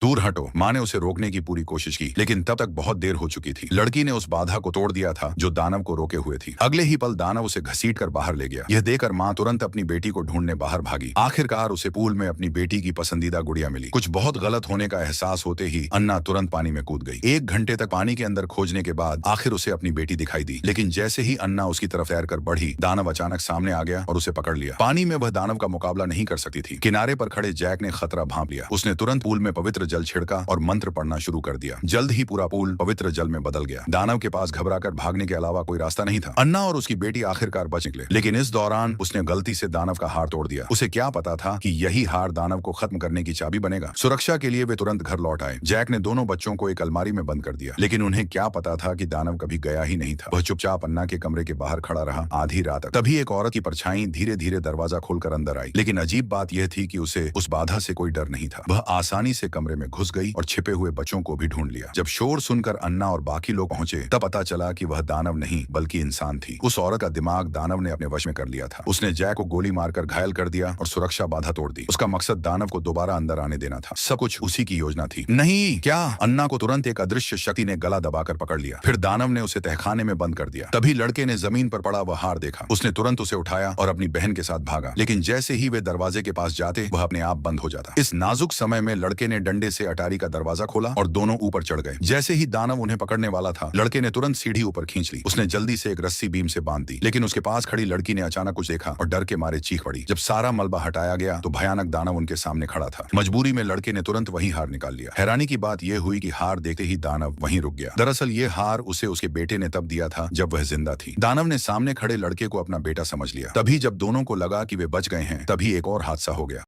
दूर हटो। माँ ने उसे रोकने की पूरी कोशिश की, लेकिन तब तक बहुत देर हो चुकी थी। लड़की ने उस बाधा को तोड़ दिया था जो दानव को रोके हुए थी। अगले ही पल दानव उसे घसीट कर बाहर ले गया। यह देखकर माँ तुरंत अपनी बेटी को ढूंढने बाहर भागी। आखिरकार उसे पूल में अपनी बेटी की पसंदीदा गुड़िया मिली। कुछ बहुत गलत होने का एहसास होते ही अन्ना तुरंत पानी में कूद गई। 1 घंटे तक पानी के अंदर खोजने के बाद आखिर उसे अपनी बेटी दिखाई दी, लेकिन जैसे ही अन्ना उसकी तरफ तैर कर बढ़ी, दानव अचानक सामने आ गया और उसे पकड़ लिया। पानी में वह दानव का मुकाबला नहीं कर सकती थी। किनारे पर खड़े जैक ने खतरा भांप लिया। उसने तुरंत पूल में पवित्र जल छिड़का और मंत्र पढ़ना शुरू कर दिया। जल्द ही पूरा पूल पवित्र जल में बदल गया। दानव के पास घबराकर भागने के अलावा कोई रास्ता नहीं था। अन्ना और उसकी बेटी आखिरकार बच निकले, लेकिन इस दौरान उसने गलती से दानव का हार तोड़ दिया। उसे क्या पता था कि यही हार दानव को खत्म करने की चाबी बनेगा। सुरक्षा के लिए वे तुरंत घर लौट आए। जैक ने दोनों बच्चों को एक अलमारी में बंद कर दिया, लेकिन उन्हें क्या पता था कि दानव कभी गया ही नहीं था। वह चुपचाप अन्ना के कमरे के बाहर खड़ा रहा आधी रात तक। तभी एक औरत की परछाई धीरे धीरे दरवाजा खोलकर अंदर आई, लेकिन अजीब बात यह थी कि उसे उस बाधा से कोई डर नहीं था। वह आसानी से कमरे में घुस गई और छिपे हुए बच्चों को भी ढूंढ लिया। जब शोर सुनकर अन्ना और बाकी लोग पहुंचे, तब पता चला कि वह दानव नहीं बल्कि इंसान थी। उस औरत का दिमाग दानव ने अपने वश में कर लिया था। उसने जैक को गोली मारकर घायल कर दिया और सुरक्षा बाधा तोड़ दी। उसका मकसद दानव को दोबारा अंदर आने देना था। सब कुछ उसी की योजना थी। नहीं, क्या? अन्ना को तुरंत एक अदृश्य शक्ति ने गला दबाकर पकड़ लिया। फिर दानव ने उसे तहखाने में बंद कर दिया। तभी लड़के ने जमीन पर पड़ा वह हार देखा। उसने तुरंत उसे उठाया और अपनी बहन के साथ भागा, लेकिन जैसे ही वे दरवाजे के पास जाते, वह अपने आप बंद हो जाता। इस नाजुक समय में लड़के ने डंडे से अटारी का दरवाजा खोला और दोनों ऊपर चढ़ गए। जैसे ही दानव उन्हें पकड़ने वाला था, लड़के ने तुरंत सीढ़ी ऊपर खींच ली। उसने जल्दी से एक रस्सी बीम से बांध दी, लेकिन उसके पास खड़ी लड़की ने अचानक कुछ देखा और डर के मारे चीख पड़ी। जब सारा मलबा हटाया गया तो भयानक दानव उनके सामने खड़ा था। मजबूरी में लड़के ने तुरंत वहीं हार निकाल लिया। हैरानी की बात यह हुई कि हार देखते ही दानव वहीं रुक गया। दरअसल ये हार उसे उसके बेटे ने तब दिया था जब वह जिंदा थी। दानव ने सामने खड़े लड़के को अपना बेटा समझ लिया। तभी जब दोनों को लगा कि वे बच गए हैं, तभी एक और हादसा हो गया।